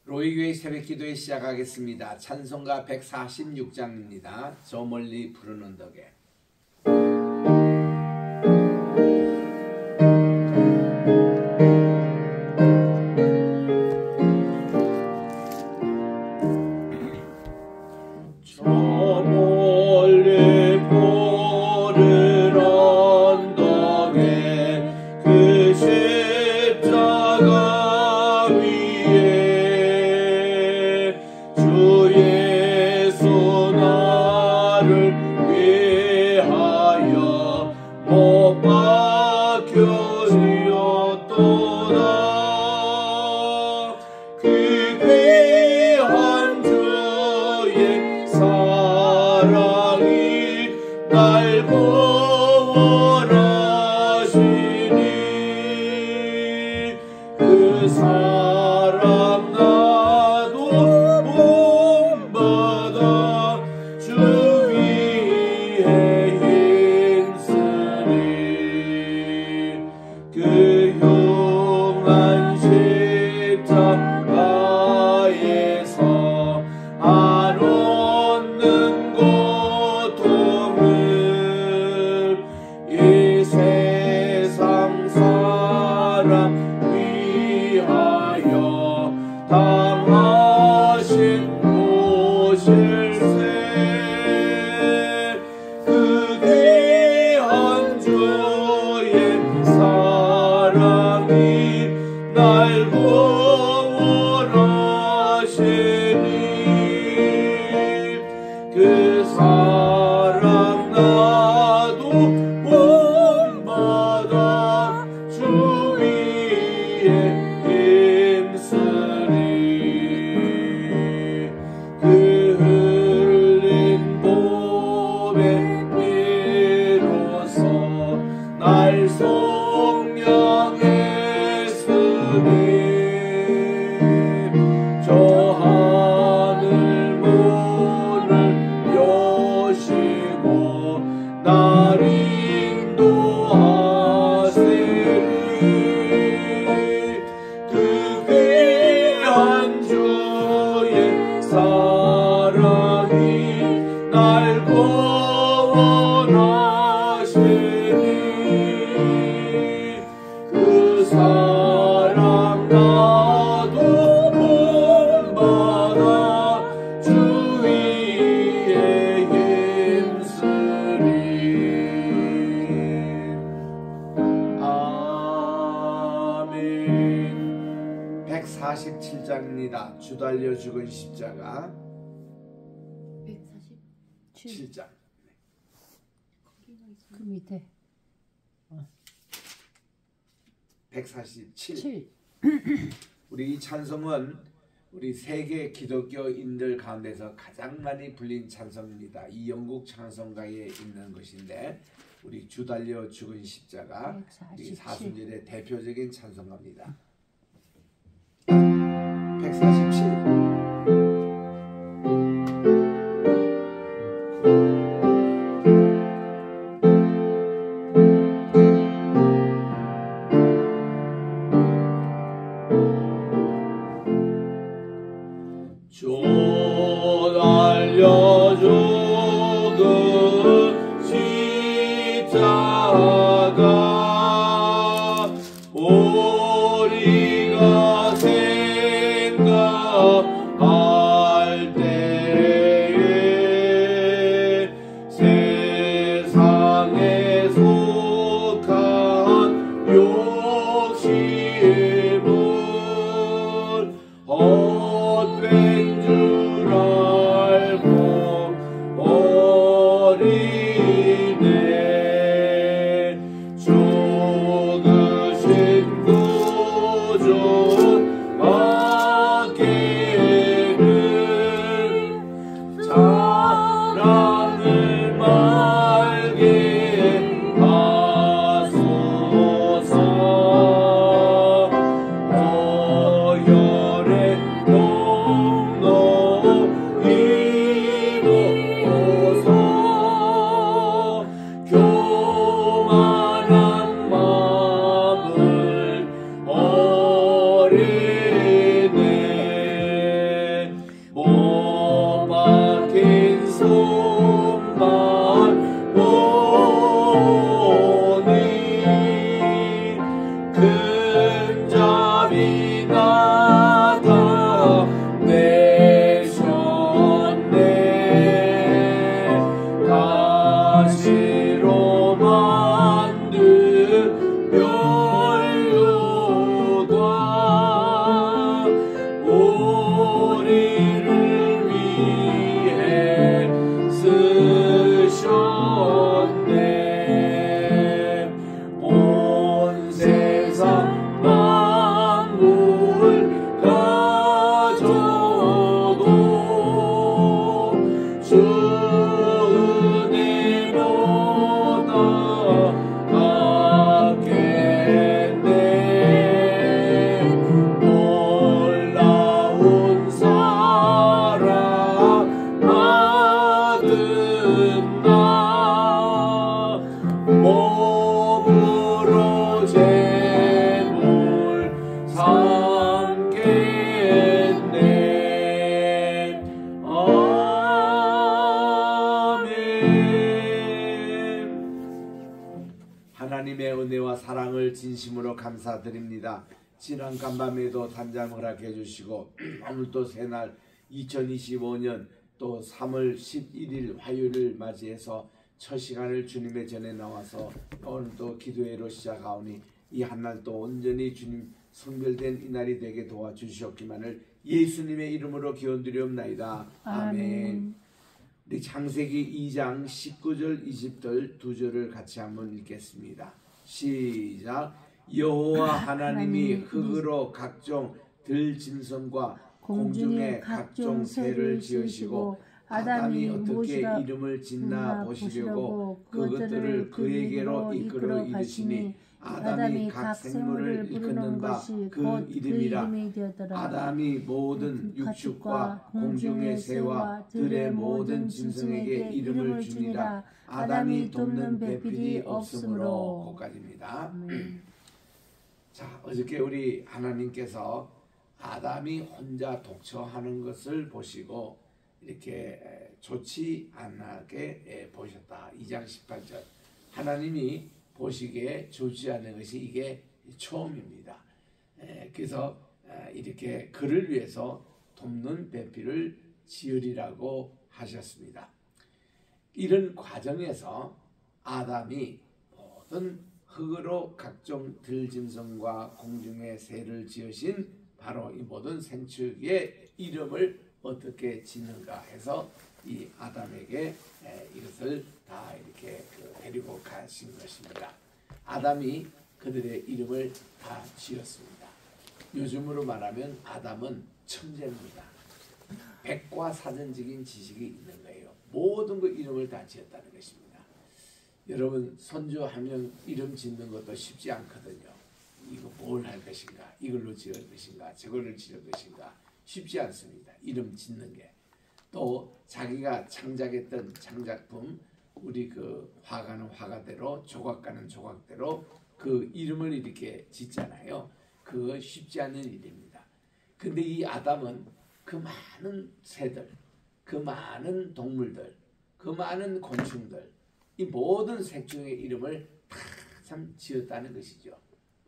로이교회 새벽기도회 시작하겠습니다. 찬송가 146장입니다. 저 멀리 푸른 언덕에. 아멘. 147장입니다. 주 달려 죽은 십자가 147장. 그 밑에 147. 우리 이 찬송은 우리 세계 기독교인들 가운데서 가장 많이 불린 찬송입니다. 이 영국 찬송가에 있는 것인데 우리 주 달려 죽은 십자가 우리 사순절의 대표적인 찬송가입니다. 147. 우리 정말 진심으로 감사드립니다. 지난 간밤에도 단잠 허락해 주시고 오늘 또 새날 2025년 또 3월 11일 화요일을 맞이해서 첫 시간을 주님의 전에 나와서 오늘 또 기도회로 시작하오니 이 한날 또 온전히 주님 성별된 이날이 되게 도와주시옵기만을 예수님의 이름으로 기원드리옵나이다. 아멘. 우리 창세기 2장 19절 20절 두 절을 같이 한번 읽겠습니다. 시작. 여호와 하나님이 흙으로 각종 들짐승과 공중의 각종 새를 지으시고 아담이 어떻게 이름을 짓나 보시려고 그것들을 그에게로 이끌어 이르시니 아담이 각 생물을 일컫는 바 그 이름이라. 아담이 모든 육축과 공중의 새와 들의 모든 짐승에게 이름을 주니라. 아담이 돕는 배필이 없으므로. 거기까지입니다. 자, 어저께 우리 하나님께서 아담이 혼자 독처하는 것을 보시고 이렇게 좋지 않게 보셨다. 2장 18절. 하나님이 보시기에 좋지 않은 것이 이게 처음입니다. 그래서 이렇게 그를 위해서 돕는 배필을 지으리라고 하셨습니다. 이런 과정에서 아담이 모든 흙으로 각종 들짐승과 공중의 새를 지으신 바로 이 모든 생축의 이름을 어떻게 짓는가 해서 이 아담에게 이것을 다 이렇게 데리고 가신 것입니다. 아담이 그들의 이름을 다 지었습니다. 요즘으로 말하면 아담은 천재입니다. 백과사전적인 지식이 있는 거예요. 모든 그 이름을 다 지었다는 것입니다. 여러분 손주 한 명 이름 짓는 것도 쉽지 않거든요. 이거 뭘 할 것인가, 이걸로 지을 것인가, 저걸로 지을 것인가 쉽지 않습니다. 이름 짓는 게. 또 자기가 창작했던 창작품, 우리 그 화가는 화가대로 조각가는 조각대로 그 이름을 이렇게 짓잖아요. 그거 쉽지 않은 일입니다. 근데 이 아담은 그 많은 새들, 그 많은 동물들, 그 많은 곤충들, 이 모든 색중의 이름을 다 참 지었다는 것이죠.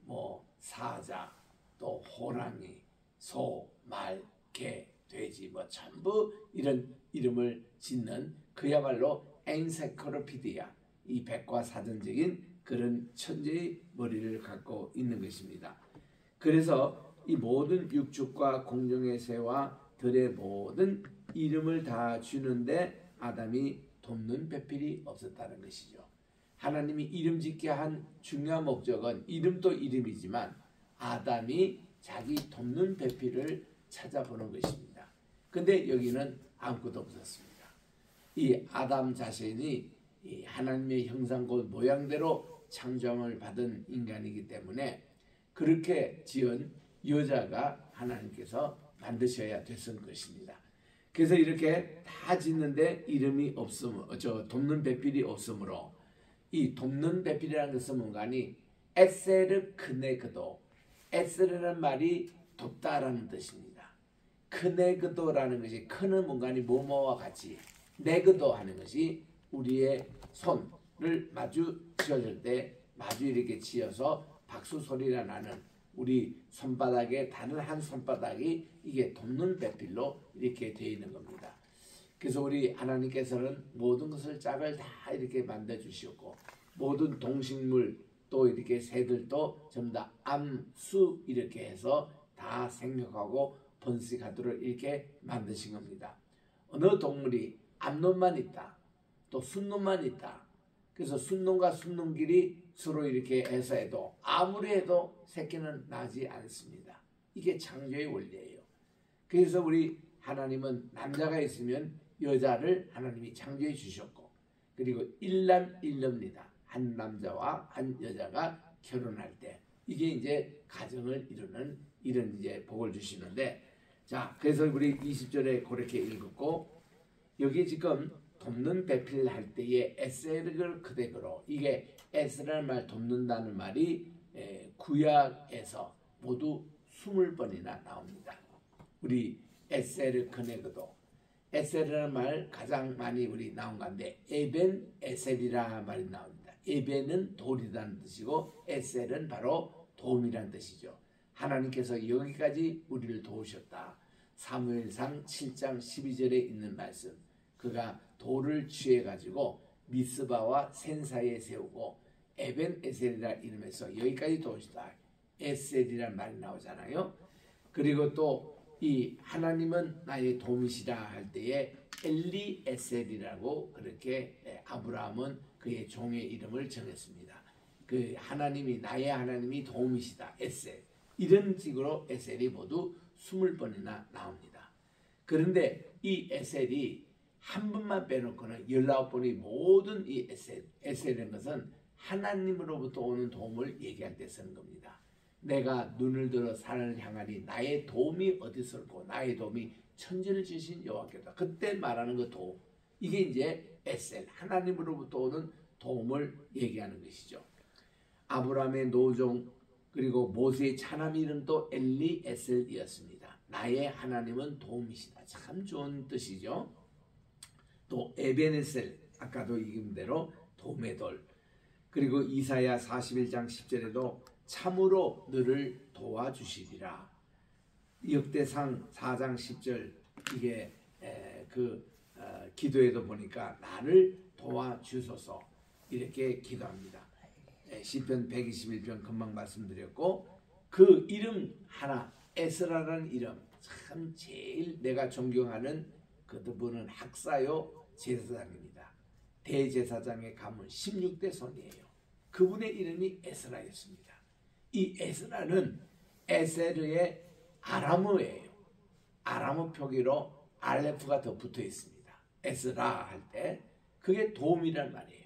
뭐 사자, 또 호랑이, 소, 말, 개, 돼지 뭐 전부 이런 이름을 짓는 그야말로 엔사이클로피디아, 이 백과사전적인 그런 천재의 머리를 갖고 있는 것입니다. 그래서 이 모든 육축과 공중의 새와 들의 모든 이름을 다 주는데 아담이 돕는 배필이 없었다는 것이죠. 하나님이 이름 짓게 한 중요한 목적은 이름도 이름이지만 아담이 자기 돕는 배필을 찾아보는 것입니다. 근데 여기는 아무것도 없었습니다. 이 아담 자신이 이 하나님의 형상 곧 모양대로 창조함을 받은 인간이기 때문에 그렇게 지은 여자가 하나님께서 만드셔야 됐을 것입니다. 그래서 이렇게 다 짓는데 이름이 없으므로, 돕는 배필이 없으므로, 이 돕는 배필이라는 것은 뭔가니 에세르 크네그도, 에세르라는 말이 돕다라는 뜻입니다. 크네그도라는 것이 크는 뭔가니 뭐뭐와 같이, 네그도 하는 것이 우리의 손을 마주 지어줄 때 마주 이렇게 지어서 박수 소리가 나는 우리 손바닥에 다른 한 손바닥이 이게 돕는 배필로 이렇게 되어 있는 겁니다. 그래서 우리 하나님께서는 모든 것을 짝을 다 이렇게 만들어 주셨고 모든 동식물 또 이렇게 새들도 전부 다 암수 이렇게 해서 다 생육하고 번식하도록 이렇게 만드신 겁니다. 어느 동물이 암놈만 있다, 또 순놈만 있다. 그래서 순놈과 순놈끼리 서로 이렇게 해서 해도 아무리 해도 새끼는 나지 않습니다. 이게 창조의 원리예요. 그래서 우리 하나님은 남자가 있으면 여자를 하나님이 창조해 주셨고 그리고 일남일녀입니다. 한 남자와 한 여자가 결혼할 때 이게 이제 가정을 이루는 이런 이제 복을 주시는데, 자 그래서 우리 20절에 그렇게 읽었고 여기 지금 돕는 배필 할 때의 에세르를 그대로, 이게 에스라는 말 돕는다는 말이 구약에서 모두 20번이나 나옵니다. 우리 에세르 그네그도, 에세르라는 말 가장 많이 우리 나온 건데 에벤 에셀이라는 말이 나옵니다. 에벤은 돌이라는 뜻이고 에셀은 바로 도움이라는 뜻이죠. 하나님께서 여기까지 우리를 도우셨다. 사무엘상 7장 12절에 있는 말씀. 그가 돌을 취해가지고 미스바와 센 사이에 세우고 에벤 에셀이라 이름에서 여기까지 도우셨다. 에셀이란 말이 나오잖아요. 그리고 또 이 하나님은 나의 도움이시라 할 때에 엘리 에셀이라고 그렇게 아브라함은 그의 종의 이름을 정했습니다. 그 하나님이 나의 하나님이 도움이시다. 에셀. 이런 식으로 에셀이 모두 20번이나 나옵니다. 그런데 이 에셀이 한 번만 빼놓고는 19번이 모든 이 에셀이라는 것은 하나님으로부터 오는 도움을 얘기할 때 쓰는 겁니다. 내가 눈을 들어 산을 향하니 나의 도움이 어디서 올고 나의 도움이 천지를 지신 여호와께다. 그때 말하는 그 도움. 이게 이제 에셀, 하나님으로부터 오는 도움을 얘기하는 것이죠. 아브라함의 노종 그리고 모세의 차남 이름도 엘리 에셀이었습니다. 나의 하나님은 도움이시다. 참 좋은 뜻이죠. 또 에벤에셀, 아까도 이름대로 도움의 돌. 그리고 이사야 41장 10절에도 참으로 너를 도와주시리라. 역대상 4장 10절 이게 기도에도 보니까 나를 도와주소서 이렇게 기도합니다. 시편 121편 금방 말씀드렸고 그 이름 하나 에스라라는 이름 참 제일 내가 존경하는 그분은 학사요 제사장입니다. 대제사장의 가문 16대 손이에요. 그분의 이름이 에스라였습니다. 이 에스라는 에세르의 아람어예요. 아람어 표기로 알레프가 더 붙어 있습니다. 에스라 할 때 그게 도움이란 말이에요.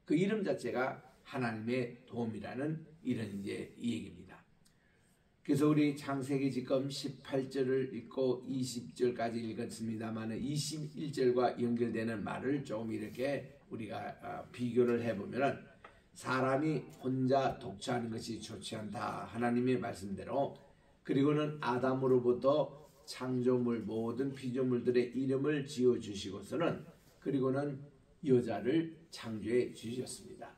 그 이름 자체가 하나님의 도움이라는 이런 이제 이 얘기입니다. 그래서 우리 창세기 지금 18절을 읽고 20절까지 읽었습니다만 21절과 연결되는 말을 조금 이렇게 우리가 비교를 해보면 사람이 혼자 독처하는 것이 좋지 않다. 하나님의 말씀대로. 그리고는 아담으로부터 창조물 모든 피조물들의 이름을 지어주시고서는 그리고는 여자를 창조해 주셨습니다.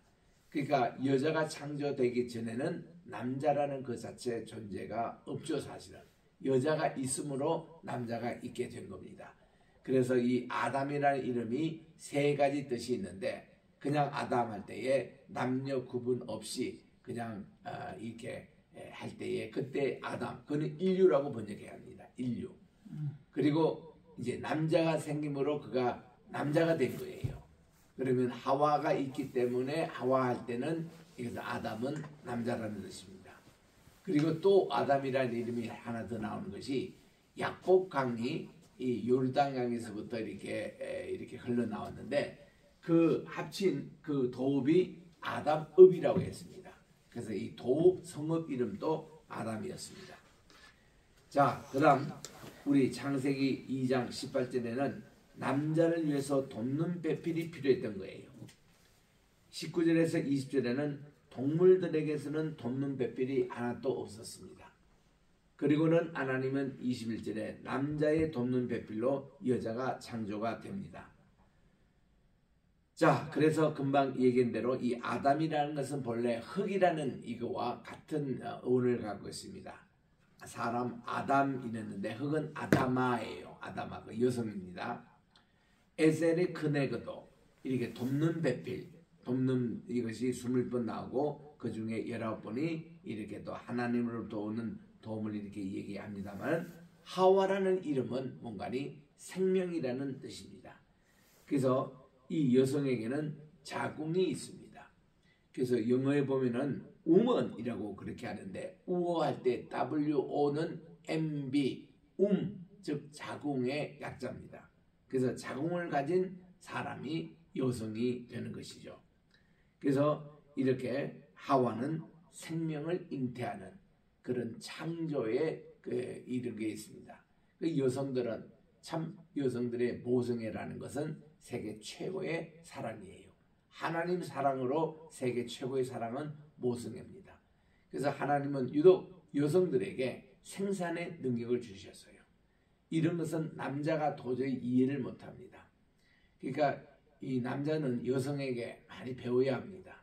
그러니까 여자가 창조되기 전에는 남자라는 그 자체 존재가 없죠. 사실은 여자가 있으므로 남자가 있게 된 겁니다. 그래서 이 아담이라는 이름이 세 가지 뜻이 있는데 그냥 아담 할 때에 남녀 구분 없이 그냥 이렇게 할 때에 그때 아담 그는 인류라고 번역해야 합니다. 인류. 그리고 이제 남자가 생김으로 그가 남자가 된 거예요. 그러면 하와가 있기 때문에 하와 할 때는 그래서 아담은 남자라는 뜻입니다. 그리고 또 아담이라는 이름이 하나 더 나오는 것이 약복강이 이 요르단강에서부터 이렇게 흘러나왔는데 그 합친 그 도읍이 아담읍이라고 했습니다. 그래서 이 도읍 성읍 이름도 아담이었습니다. 자, 그다음 우리 창세기 2장 18절에는 남자를 위해서 돕는 배필이 필요했던 거예요. 19절에서 20절에는 동물들에게서는 돕는 배필이 하나도 없었습니다. 그리고는 하나님은 21절에 남자의 돕는 배필로 여자가 창조가 됩니다. 자, 그래서 금방 얘기한 대로 이 아담이라는 것은 본래 흙이라는 이거와 같은 어원을 갖고 있습니다. 사람 아담 이랬는데 흙은 아다마예요. 아다마 그 여성입니다. 에셀의 그네그도 이렇게 돕는 배필, 돕는 이것이 20번 나오고 그 중에 19번이 이렇게 또 하나님으로부터 오는 도움을 이렇게 얘기합니다만 하와라는 이름은 뭔가니 생명이라는 뜻입니다. 그래서 이 여성에게는 자궁이 있습니다. 그래서 영어에 보면은 woman이라고 그렇게 하는데 우어할 때 WO는 MB, 즉 자궁의 약자입니다. 그래서 자궁을 가진 사람이 여성이 되는 것이죠. 그래서 이렇게 하와는 생명을 잉태하는 그런 창조의 이런 게 있습니다. 그 여성들은 참 여성들의 모성애라는 것은 세계 최고의 사랑이에요. 하나님 사랑으로 세계 최고의 사랑은 모성애입니다. 그래서 하나님은 유독 여성들에게 생산의 능력을 주셨어요. 이런 것은 남자가 도저히 이해를 못합니다. 그러니까 이 남자는 여성에게 많이 배워야 합니다.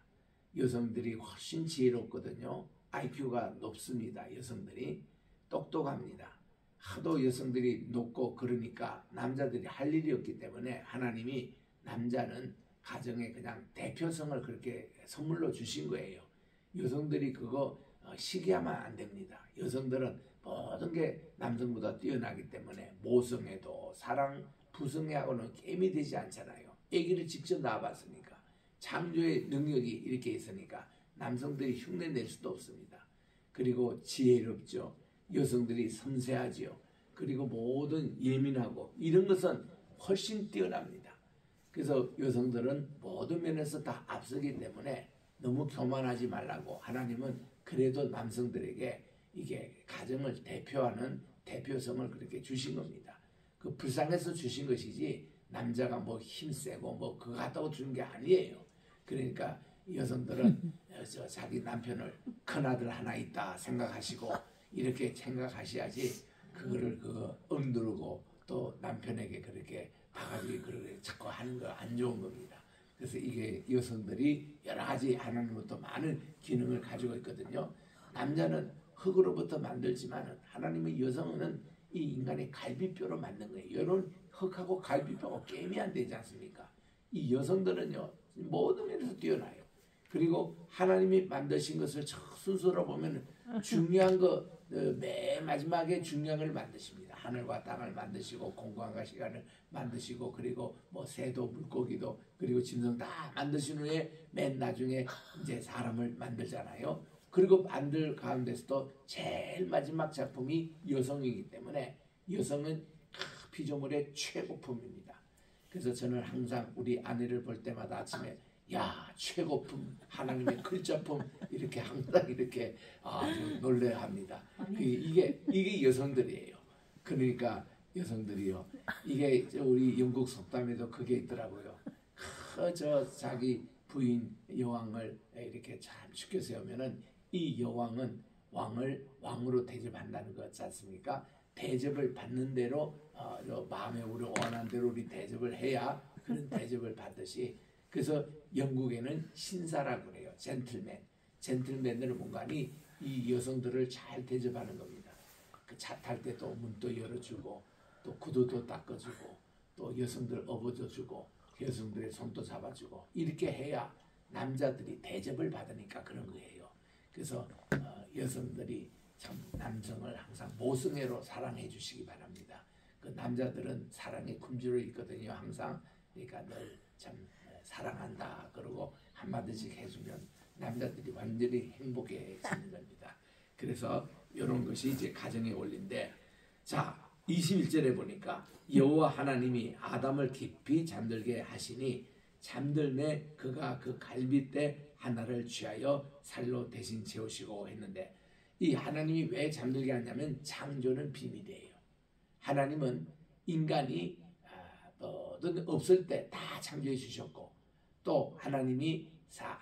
여성들이 훨씬 지혜롭거든요. IQ가 높습니다. 여성들이 똑똑합니다. 하도 여성들이 높고 그러니까 남자들이 할 일이 없기 때문에 하나님이 남자는 가정의 그냥 대표성을 그렇게 선물로 주신 거예요. 여성들이 그거 시기하면 안 됩니다. 여성들은 모든 게 남성보다 뛰어나기 때문에 모성애도 사랑, 부성애하고는 게임이 되지 않잖아요. 아기를 직접 낳아봤으니까. 창조의 능력이 이렇게 있으니까 남성들이 흉내낼 수도 없습니다. 그리고 지혜롭죠. 여성들이 섬세하지요. 그리고 모든 예민하고 이런 것은 훨씬 뛰어납니다. 그래서 여성들은 모든 면에서 다 앞서기 때문에 너무 교만하지 말라고 하나님은 그래도 남성들에게 이게 가정을 대표하는 대표성을 그렇게 주신 겁니다. 그 불쌍해서 주신 것이지 남자가 뭐 힘세고 뭐 그거 갖다고 주는 게 아니에요. 그러니까 여성들은 자기 남편을 큰아들 하나 있다 생각하시고 이렇게 생각하셔야지 그거를 억누르고 또 남편에게 그렇게 바가지 그렇게 자꾸 하는 거 안 좋은 겁니다. 그래서 이게 여성들이 여러 가지 하나님으로부터 많은 기능을 가지고 있거든요. 남자는 흙으로부터 만들지만 하나님의 여성은 이 인간의 갈비뼈로 만든 거예요. 이런 흙하고 갈비뼈가 게임이 안 되지 않습니까? 이 여성들은요 모든 면에서 뛰어나요. 그리고 하나님이 만드신 것을 순서로 보면 중요한 거 맨 마지막에 중요한 걸 만드십니다. 하늘과 땅을 만드시고 공간과 시간을 만드시고 그리고 뭐 새도 물고기도 그리고 짐승 다 만드신 후에 맨 나중에 이제 사람을 만들잖아요. 그리고 만들 가운데서도 제일 마지막 작품이 여성이기 때문에 여성은 피조물의 최고품입니다. 그래서 저는 항상 우리 아내를 볼 때마다 아침에 야 최고품 하나님의 글자품 이렇게 항상 이렇게 아주 놀래합니다. 이게 여성들이에요. 그러니까 여성들이요. 이게 우리 영국 속담에도 그게 있더라고요. 자기 부인 여왕을 이렇게 참 쉽게 세우면은 이 여왕은 왕을 왕으로 대접한다는 거 같지 않습니까? 대접을 받는 대로 마음에 우리 원하는 대로 우리 대접을 해야 그런 대접을 받듯이 그래서 영국에는 신사라고 그래요. 젠틀맨. 젠틀맨들은 뭔가니 이 여성들을 잘 대접하는 겁니다. 그 차 탈 때 또 문도 열어주고 또 구두도 닦아주고 또 여성들 업어줘주고 여성들의 손도 잡아주고 이렇게 해야 남자들이 대접을 받으니까 그런 거예요. 그래서 여성들이 참 남성을 항상 모성애로 사랑해 주시기 바랍니다. 그 남자들은 사랑에 굶주려 있거든요. 항상. 그러니까 늘 참 사랑한다 그러고 한마디씩 해주면 남자들이 완전히 행복해지는 겁니다. 그래서 이런 것이 이제 가정의 원리인데 자 21절에 보니까 여호와 하나님이 아담을 깊이 잠들게 하시니 잠들매 그가 그 갈빗대 하나를 취하여 살로 대신 채우시고 했는데 이 하나님이 왜 잠들게 하냐면 창조는 비밀이에요. 하나님은 인간이 모든 없을 때 다 창조해 주셨고 또 하나님이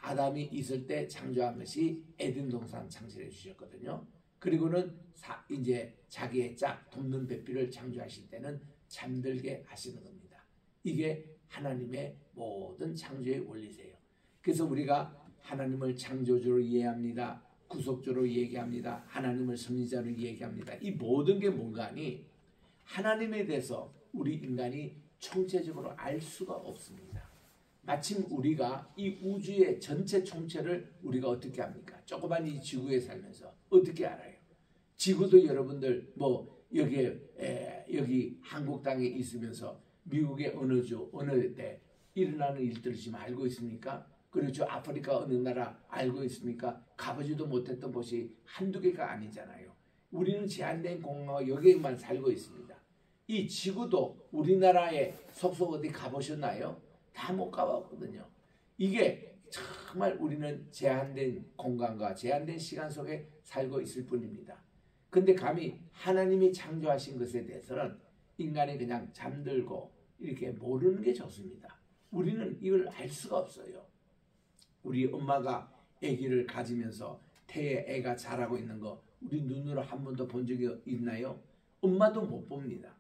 아담이 있을 때 창조한 것이 에덴 동산 창조해 주셨거든요. 그리고는 이제 자기의 짝 돕는 배필을 창조하실 때는 잠들게 하시는 겁니다. 이게 하나님의 모든 창조의 원리세요. 그래서 우리가 하나님을 창조주로 이해합니다. 구속주로 얘기합니다. 하나님을 섭리자로 얘기합니다. 이 모든 게 뭔가니 하나님에 대해서 우리 인간이 총체적으로 알 수가 없습니다. 마침 우리가 이 우주의 전체 총체를 우리가 어떻게 합니까? 조그만 이 지구에 살면서 어떻게 알아요? 지구도 여러분들 여기 한국 땅에 있으면서 미국의 어느 주 어느 때 일어나는 일들을 지금 알고 있습니까? 그리고 저 아프리카 어느 나라 알고 있습니까? 가보지도 못했던 곳이 한두 개가 아니잖아요. 우리는 제한된 공간과 여기에만 살고 있습니다. 이 지구도 우리나라에 속속 어디 가보셨나요? 다 못 가봤거든요. 이게 정말 우리는 제한된 공간과 제한된 시간 속에 살고 있을 뿐입니다. 근데 감히 하나님이 창조하신 것에 대해서는 인간이 그냥 잠들고 이렇게 모르는 게 좋습니다. 우리는 이걸 알 수가 없어요. 우리 엄마가 아기를 가지면서 태에 애가 자라고 있는 거 우리 눈으로 한 번도 본 적이 있나요? 엄마도 못 봅니다.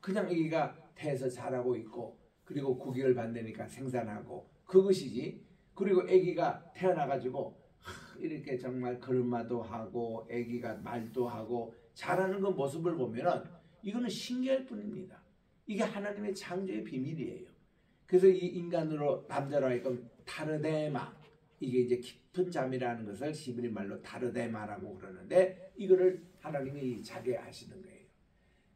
그냥 아기가 태에서 자라고 있고 그리고 9개월 반되니까 생산하고 그것이지 그리고 아기가 태어나가지고 이렇게 정말 걸음마도 하고 아기가 말도 하고 자라는 그 모습을 보면은 이거는 신기할 뿐입니다. 이게 하나님의 창조의 비밀이에요. 그래서 이 인간으로 남자로 하여금 타르데마, 이게 이제 깊은 잠이라는 것을 히브리 말로 타르데마라고 그러는데 이거를 하나님이 자게 하시는 거예요.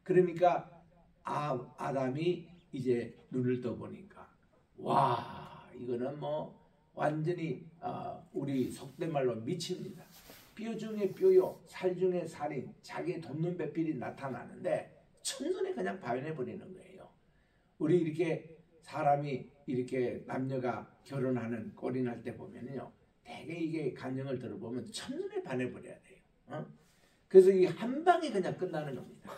그러니까 아담이 이제 눈을 떠보니까 와, 이거는 뭐 완전히 우리 속된 말로 미칩니다. 뼈 중에 뼈요, 살 중에 살인, 자기의 돕는 배필이 나타나는데 첫눈에 그냥 발견해버리는 거예요. 우리 이렇게 사람이 이렇게 남녀가 결혼하는 꼴이 날 때 보면요, 되게 이게 간증을 들어보면 첫눈에 반해버려야 돼요. 그래서 이게 한 방에 그냥 끝나는 겁니다.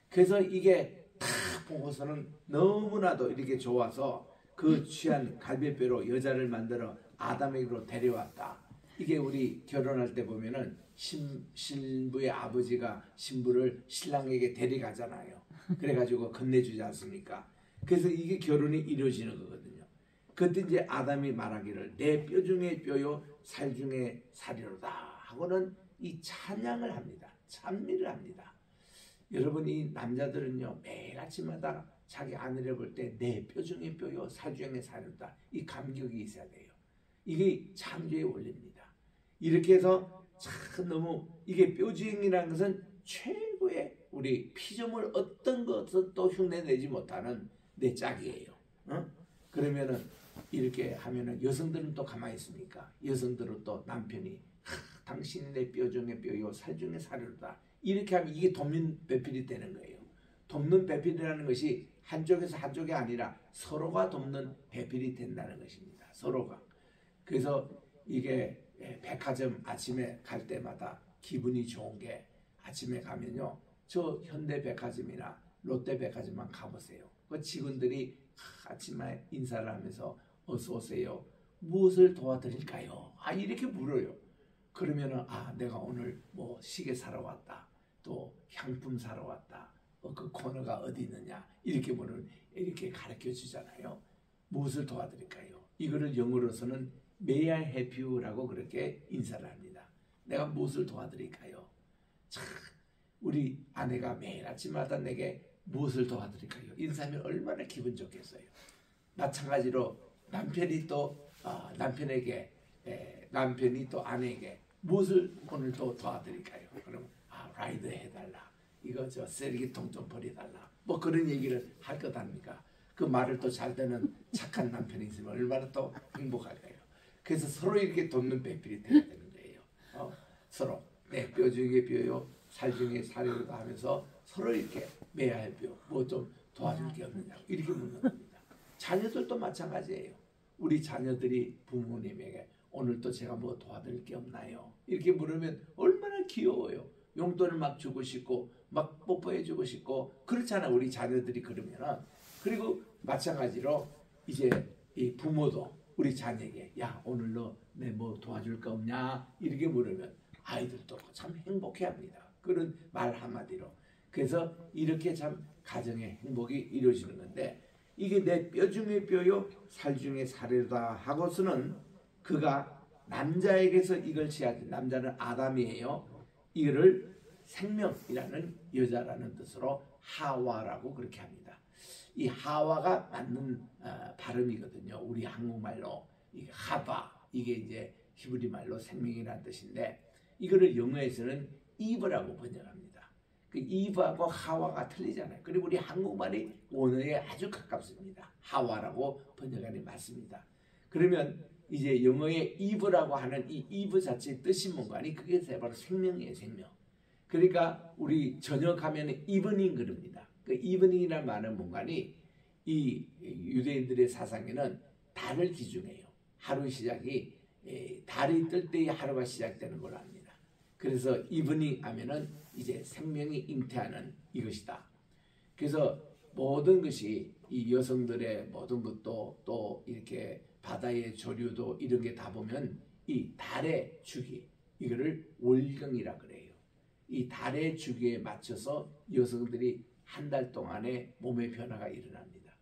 그래서 이게 딱 보고서는 너무나도 이렇게 좋아서 그 취한 갈비뼈로 여자를 만들어 아담에게로 데려왔다. 이게 우리 결혼할 때 보면은 신부의 아버지가 신부를 신랑에게 데려가잖아요. 그래가지고 건네주지 않습니까? 그래서 이게 결혼이 이루어지는 거거든요. 그때 이제 아담이 말하기를 내 뼈 중에 뼈요 살 중에 살이로다 하고는 이 찬양을 합니다. 찬미를 합니다. 여러분, 이 남자들은요 매일 아침마다 자기 아내를 볼 때 내 뼈 중에 뼈요 살 중에 살이로다, 이 감격이 있어야 돼요. 이게 창조의 원리입니다. 이렇게 해서 참 너무 이게 뼈주행이라는 것은 최고의 우리 피조물 어떤 것도 흉내내지 못하는 내 짝이에요. 그러면은 이렇게 하면은 여성들은 또 가만히 있습니까? 여성들은 또 남편이 당신이 내 뼈 중에 뼈요 살 중에 살이로다 이렇게 하면 이게 돕는 배필이 되는 거예요. 돕는 배필이라는 것이 한쪽에서 한쪽이 아니라 서로가 돕는 배필이 된다는 것입니다. 서로가. 그래서 이게 백화점 아침에 갈 때마다 기분이 좋은 게 아침에 가면요, 저 현대백화점이나 롯데백화점만 가보세요. 그 직원들이 아침에 인사를 하면서 어서 오세요, 무엇을 도와드릴까요? 이렇게 물어요. 그러면은 내가 오늘 뭐 시계 사러 왔다, 또 향품 사러 왔다, 그 코너가 어디 있느냐 이렇게 물으면 이렇게 가르쳐 주잖아요. 무엇을 도와드릴까요? 이거를 영어로서는 May I help you라고 그렇게 인사를 합니다. 내가 무엇을 도와드릴까요? 참, 우리 아내가 매일 아침마다 내게 무엇을 도와드릴까요? 인사하면 얼마나 기분 좋겠어요. 마찬가지로 남편이 또 남편이 또 아내에게 무엇을 오늘 또 도와드릴까요? 그러면 라이드 해달라, 이거 저 쓰레기통 좀 버려달라, 뭐 그런 얘기를 할 것 아닙니까? 그 말을 또 잘 듣는 착한 남편이 있으면 얼마나 또 행복할까요? 그래서 서로 이렇게 돕는 배필이 되어야 되는 거예요. 서로 내 뼈 중에 뼈요 살 중에 살이로다 하면서 서로 이렇게 매야 할 뼈, 뭐 좀 도와줄 게 없느냐고 이렇게 묻는 겁니다. 자녀들도 마찬가지예요. 우리 자녀들이 부모님에게 오늘 또 제가 뭐 도와드릴 게 없나요? 이렇게 물으면 얼마나 귀여워요. 용돈을 막 주고 싶고 막 뽀뽀해 주고 싶고 그렇잖아, 우리 자녀들이. 그러면은 그리고 마찬가지로 이제 이 부모도 우리 자녀에게 야, 오늘 너 내 뭐 도와줄 거 없냐 이렇게 물으면 아이들도 참 행복해합니다. 그런 말 한마디로. 그래서 이렇게 참 가정의 행복이 이루어지는 건데, 이게 내 뼈 중에 뼈요 살 중에 살이로다 하고서는 그가 남자에게서 이걸 취하지, 남자는 아담이에요. 이거를 생명이라는 여자라는 뜻으로 하와라고 그렇게 합니다. 이 하와가 맞는 발음이거든요. 우리 한국말로 이게 하바, 이게 이제 히브리 말로 생명이라는 뜻인데, 이거를 영어에서는 이브라고 번역합니다. 그 이브하고 하와가 틀리잖아요. 그리고 우리 한국말이 원어에 아주 가깝습니다. 하와라고 번역하니 맞습니다. 그러면 이제 영어의 이브라고 하는 이 이브 자체의 뜻이 뭔가 하니 그게 바로 생명이에요. 생명. 그러니까 우리 저녁하면 이브닝 그럽니다. 그 이브닝이라는 말은 뭔가 하니 이 유대인들의 사상에는 달을 기준해요. 하루 시작이 달이 뜰 때의 하루가 시작되는 걸로 합니다. 그래서 이브닝 하면은 이제 생명이 잉태하는 이것이다. 그래서 모든 것이 이 여성들의 모든 것도 또 이렇게 바다의 조류도 이런 게 다 보면 이 달의 주기, 이거를 월경이라 그래요. 이 달의 주기에 맞춰서 여성들이 한 달 동안에 몸의 변화가 일어납니다.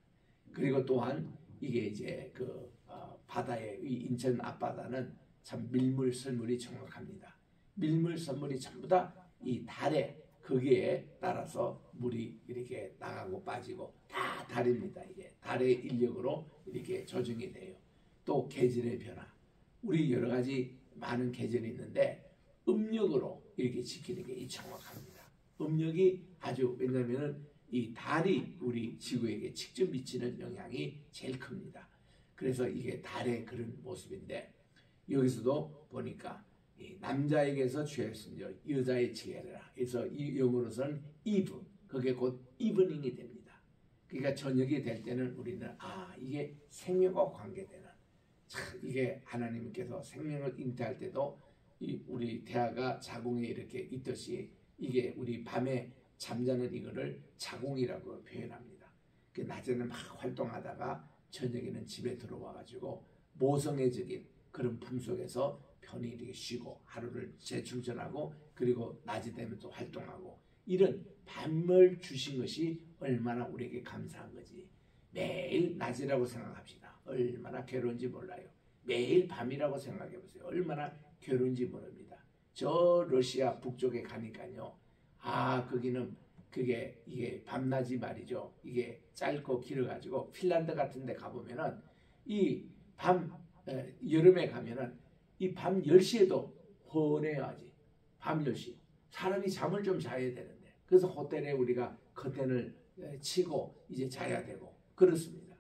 그리고 또한 이게 이제 바다에 이 인천 앞바다는 참 밀물설물이 정확합니다. 밀물설물이 전부 다 이 달에 거기에 따라서 물이 이렇게 나가고 빠지고 다 달입니다. 이게 달의 인력으로 이렇게 조정이 돼요. 또 계절의 변화, 우리 여러 가지 많은 계절이 있는데 음력으로 이렇게 지키는 게 정확합니다. 음력이 아주, 왜냐하면 이 달이 우리 지구에게 직접 미치는 영향이 제일 큽니다. 그래서 이게 달의 그런 모습인데, 여기서도 보니까 이 남자에게서 죄였으며 여자의 지혜라. 그래서 이 영어로서는 even, 그게 곧 이브닝이 됩니다. 그러니까 저녁이 될 때는 우리는 이게 생명과 관계되는, 이게 하나님께서 생명을 잉태할 때도 우리 태아가 자궁에 이렇게 있듯이 이게 우리 밤에 잠자는 이거를 자궁이라고 표현합니다. 낮에는 막 활동하다가 저녁에는 집에 들어와 가지고 모성애적인 그런 품속에서 편히 이렇게 쉬고 하루를 재충전하고, 그리고 낮이 되면 또 활동하고, 이런 밤을 주신 것이 얼마나 우리에게 감사한 거지. 매일 낮이라고 생각합시다. 얼마나 괴로운지 몰라요. 매일 밤이라고 생각해 보세요. 얼마나 괴로운지 모릅니다. 저 러시아 북쪽에 가니까요. 거기는 이게 밤낮이 말이죠. 이게 짧고 길어가지고 핀란드 같은 데 가보면은 여름에 가면은 이 밤 10시에도 훤해요. 아직 밤 10시 사람이 잠을 좀 자야 되는데, 그래서 호텔에 우리가 커튼을 치고 이제 자야 되고 그렇습니다.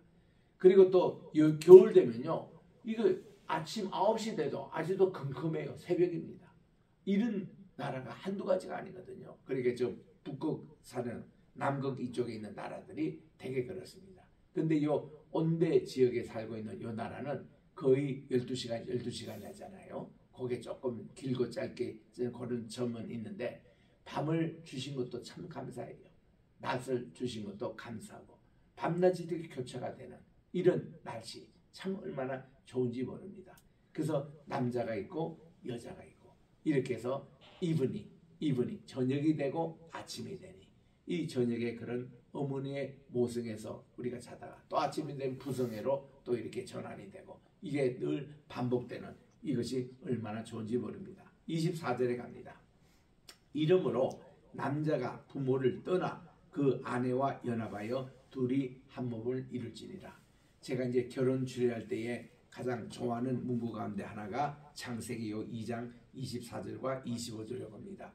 그리고 또 겨울 되면요, 이거 아침 9시 돼도 아직도 컴컴해요. 새벽입니다. 이런 나라가 한두 가지가 아니거든요. 그러니까 저 북극 사는 남극 이쪽에 있는 나라들이 되게 그렇습니다. 근데 요 온대 지역에 살고 있는 요 나라는 거의 12시간이 하잖아요. 그게 조금 길고 짧게 그런 점은 있는데, 밤을 주신 것도 참 감사해요. 낮을 주신 것도 감사하고, 밤낮이 되게 교차가 되는 이런 날씨 참 얼마나 좋은지 모릅니다. 그래서 남자가 있고 여자가 있고 이렇게 해서 이브닝 저녁이 되고 아침이 되니, 이 저녁에 그런 어머니의 모성에서 우리가 자다가 또 아침이 되면 부성애로 또 이렇게 전환이 되고, 이게 늘 반복되는 이것이 얼마나 좋은지 모릅니다. 24절에 갑니다. 이러므로 남자가 부모를 떠나 그 아내와 연합하여 둘이 한 몸을 이룰지니라. 제가 이제 결혼 주례할 때에 가장 좋아하는 문구 가운데 하나가 창세기 2장 24절과 25절이라고 합니다.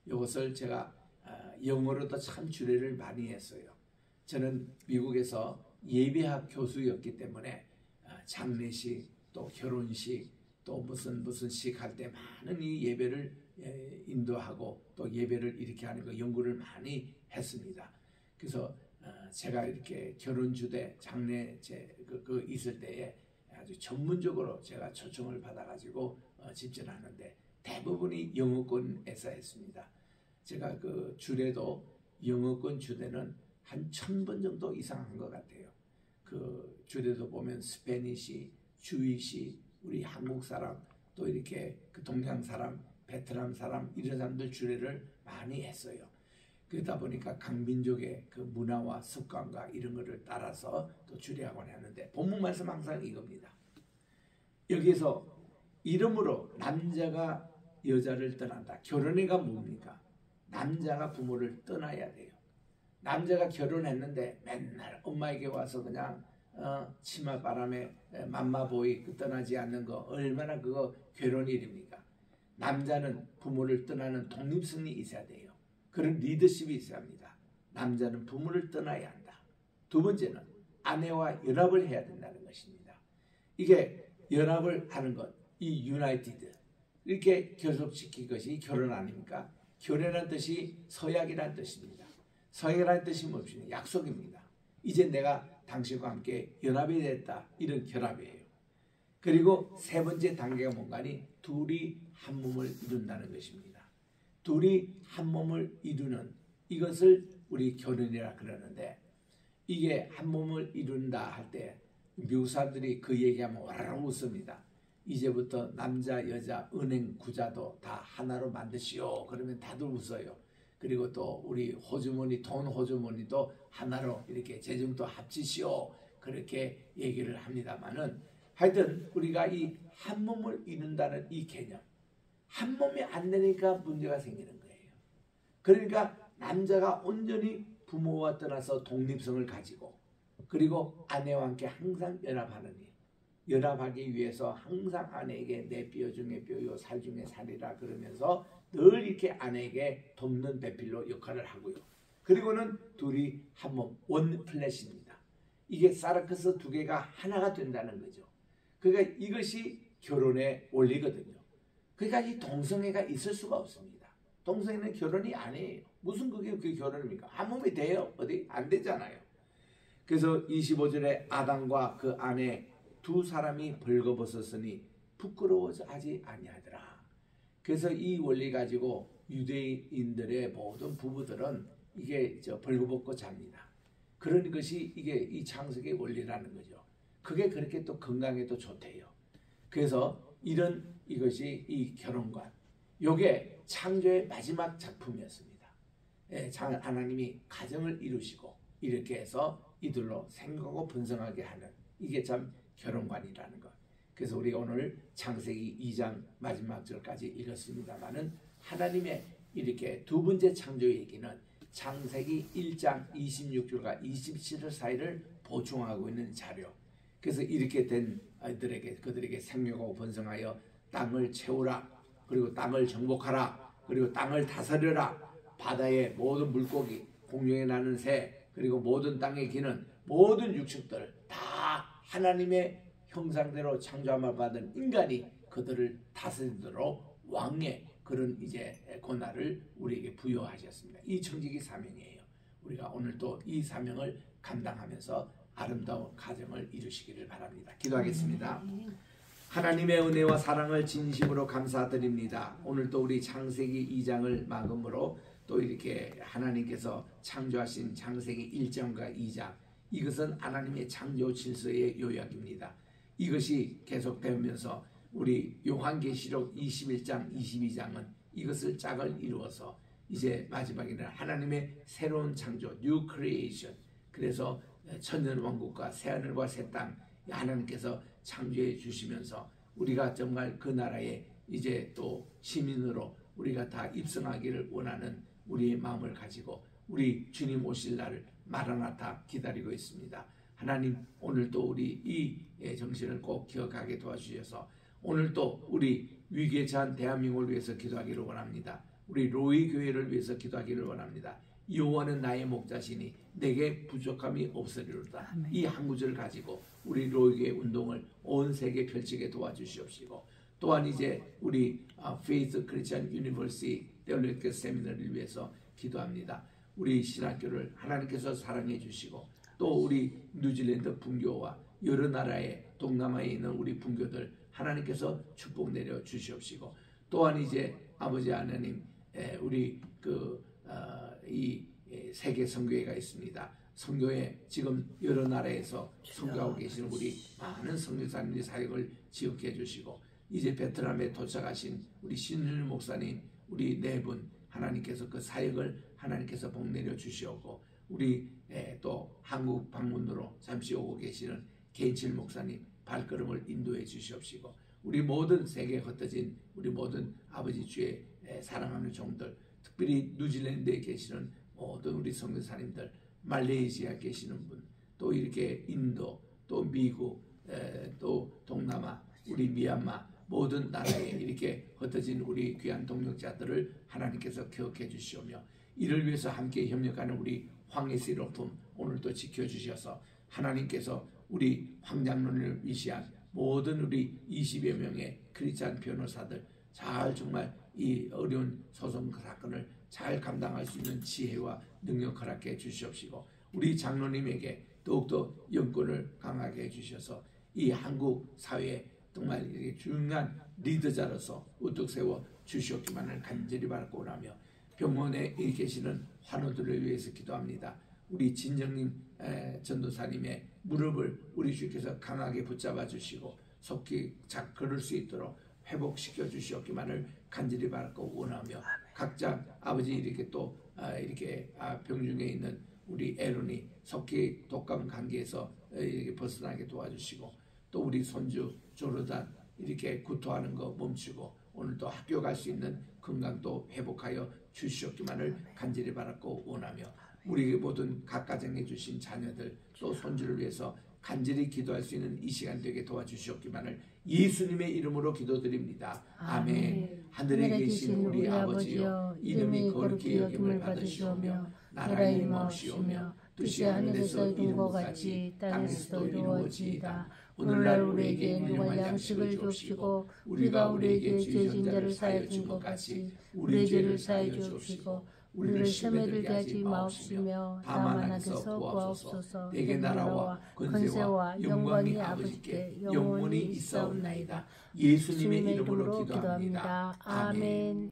이것을 제가 영어로도 참 주례를 많이 했어요. 저는 미국에서 예배학 교수였기 때문에 장례식, 또 결혼식, 또 무슨 식 할 때 많은 이 예배를 인도하고 또 예배를 이렇게 하는 거 연구를 많이 했습니다. 그래서 제가 이렇게 결혼 주례, 장례 그 있을 때에 아주 전문적으로 제가 초청을 받아가지고 집전하는데 대부분이 영어권에서 했습니다. 제가 그 주례도 영어권 주례는 한 1000번 정도 이상 한 것 같아요. 그 주례도 보면 스페니시, 주이시, 우리 한국 사람, 또 이렇게 그 동양 사람, 베트남 사람, 이런 사람들 주례를 많이 했어요. 그러다 보니까 각 민족의 그 문화와 습관과 이런 거를 따라서 또 주례하곤 했는데, 본문 말씀 항상 이겁니다. 여기서 이러므로 남자가 여자를 떠난다. 결혼해가 뭡니까? 남자가 부모를 떠나야 돼요. 남자가 결혼했는데 맨날 엄마에게 와서 그냥 치마바람에 맘마보이 떠나지 않는 거, 얼마나 그거 괴로운 일입니까? 남자는 부모를 떠나는 독립성이 있어야 돼요. 그런 리더십이 있어야 합니다. 남자는 부모를 떠나야 한다. 두 번째는 아내와 연합을 해야 된다는 것입니다. 이게 연합을 하는 것, 이 유나이티드, 이렇게 결속시킨 것이 결혼 아닙니까? 결혼이라는 뜻이 서약이라는 뜻입니다. 서약이라는 뜻이 무엇입니까? 약속입니다. 이제 내가 당신과 함께 연합이 됐다, 이런 결합이에요. 그리고 세 번째 단계가 뭔가니 둘이 한 몸을 이룬다는 것입니다. 둘이 한 몸을 이루는 이것을 우리 결혼이라 그러는데, 이게 한 몸을 이룬다 할 때 미국 사람들이 그 얘기하면 와라라 웃습니다. 이제부터 남자 여자 은행 구자도 다 하나로 만드시오 그러면 다들 웃어요. 그리고 또 우리 호주머니 돈 호주머니도 하나로 이렇게 재정도 합치시오 그렇게 얘기를 합니다만은, 하여튼 우리가 이 한 몸을 이룬다는 이 개념, 한 몸이 안 되니까 문제가 생기는 거예요. 그러니까 남자가 온전히 부모와 떠나서 독립성을 가지고 그리고 아내와 함께 항상 연합하기 위해서 항상 아내에게 내 뼈 중에 뼈요 살 중에 살이라 그러면서 늘 이렇게 아내에게 돕는 배필로 역할을 하고요. 그리고는 둘이 한 몸, 원 플래시입니다. 이게 사르크스 두 개가 하나가 된다는 거죠. 그러니까 이것이 결혼의 원리거든요. 그러니까 이 동성애가 있을 수가 없습니다. 동성애는 결혼이 아니에요. 무슨 그게 결혼입니까? 한 몸이 돼요? 어디? 안 되잖아요. 그래서 25절에 아담과 그 아내 두 사람이 벌거벗었으니 부끄러워서 하지 아니하더라. 그래서 이 원리 가지고 유대인들의 모든 부부들은 이게 벌거벗고 잡니다. 그런 것이 이게 이 창세기의 원리라는 거죠. 그게 그렇게 또 건강에도 좋대요. 그래서 이것이 이 결혼관, 요게 창조의 마지막 작품이었습니다. 하나님이 가정을 이루시고 이렇게 해서 이들로 생각하고 번성하게 하는 이게 참 결혼관이라는 것. 그래서 우리 오늘 창세기 2장 마지막 절까지 읽었습니다만은 하나님의 이렇게 두 번째 창조 얘기는 창세기 1장 26절과 27절 사이를 보충하고 있는 자료. 그래서 이렇게 된 그들에게 생명하고 번성하여 땅을 채우라. 그리고 땅을 정복하라. 그리고 땅을 다스려라. 바다의 모든 물고기, 공중에 나는 새, 그리고 모든 땅에 기는 모든 육축들 다 하나님의 형상대로 창조함을 받은 인간이 그들을 다스리도록 왕의 그런 이제 권한을 우리에게 부여하셨습니다. 이 청지기 사명이에요. 우리가 오늘 또 이 사명을 감당하면서 아름다운 가정을 이루시기를 바랍니다. 기도하겠습니다. 하나님의 은혜와 사랑을 진심으로 감사드립니다. 오늘 또 우리 창세기 2장을 마감으로 또 이렇게 하나님께서 창조하신 창세기 1장과 2장, 이것은 하나님의 창조 질서의 요약입니다. 이것이 계속되면서 우리 요한계시록 21장 22장은 이것을 짝을 이루어서 이제 마지막에는 하나님의 새로운 창조, New Creation, 그래서 천년왕국과 새하늘과 새 땅 하나님께서 창조해 주시면서 우리가 정말 그 나라에 이제 또 시민으로 우리가 다 입성하기를 원하는 우리의 마음을 가지고 우리 주님 오실 날을 마라나타 기다리고 있습니다. 하나님, 오늘도 우리 이 정신을 꼭 기억하게 도와주셔서 오늘도 우리 위기에 처한 대한민국을 위해서 기도하기를 원합니다. 우리 로이 교회를 위해서 기도하기를 원합니다. 여호와는 나의 목자시니 내게 부족함이 없으리로다. 아멘. 이 한 구절을 가지고 우리 로이교회 운동을 온 세계에 펼치게 도와주시옵시고, 또한 이제 우리 Faith Christian University 대학교 세미나를 위해서 기도합니다. 우리 신학교를 하나님께서 사랑해 주시고 또 우리 뉴질랜드 분교와 여러 나라의 동남아에 있는 우리 분교들 하나님께서 축복 내려 주시옵시고, 또한 이제 아버지 하나님, 우리 이 세계 선교회가 있습니다. 선교회 지금 여러 나라에서 선교하고 계시는 우리 많은 선교사님들의 사역을 지역해 주시고, 이제 베트남에 도착하신 우리 신윤 목사님, 우리 네 분 하나님께서 그 사역을 하나님께서 복 내려 주시옵고, 우리 또 한국 방문으로 잠시 오고 계시는 개인칠 목사님 발걸음을 인도해 주시옵시고, 우리 모든 세계에 흩어진 우리 모든 아버지 주의 사랑하는 종들, 특별히 뉴질랜드에 계시는 모든 우리 선교사님들, 말레이시아에 계시는 분, 또 이렇게 인도, 또 미국, 또 동남아, 우리 미얀마 모든 나라에 이렇게 흩어진 우리 귀한 동역자들을 하나님께서 기억해 주시오며, 이를 위해서 함께 협력하는 우리 황예슬 로품 오늘도 지켜주셔서 하나님께서 우리 황장로를 위시한 모든 우리 20여 명의 크리스찬 변호사들 잘 정말 이 어려운 소송 사건을 잘 감당할 수 있는 지혜와 능력 허락해 주시옵시고, 우리 장로님에게 더욱더 영권을 강하게 해주셔서 이 한국 사회에 정말 중요한 리더자로서 우뚝 세워 주시옵기만을 간절히 바라고 오라며, 병원에 계시는 환우들을 위해서 기도합니다. 우리 진정님 전도사님의 무릎을 우리 주께서 강하게 붙잡아 주시고 속히 걸을 수 있도록 회복시켜 주시옵기만을 간절히 바라고 원하며, 각자 아버지 이렇게 또 이렇게 병중에 있는 우리 에론이 속히 독감 감기에서 이렇게 벗어나게 도와주시고, 또 우리 손주 조르단 이렇게 구토하는 거 멈추고 오늘도 학교 갈 수 있는 건강도 회복하여 주시옵기만을 간절히 바랐고 원하며 우리 모든 각 가정에 주신 자녀들 또 손주를 위해서 간절히 기도할 수 있는 이 시간 되게 도와주시옵기만을 예수님의 이름으로 기도드립니다. 아멘. 하늘에 계신 우리 아버지여 이름이 거룩히 여김을 받으시오며 나라의 임하옵시오며 뜻이 하늘에서 이룬 것 같이 땅에서도 이루어지이다. 오늘날 우리에게 일용할 양식을 주옵시고 우리가 우리에게 죄 진 자를 사하여 준 것 같이 우리의 죄를 사하여 주옵시고 우리를 시험에 들게 하지 마옵시며 다만 악에서 구하옵소서. 내게 나라와 권세와 영광이 아버지께 영원히 있사옵나이다. 예수님의 이름으로 기도합니다. 아멘.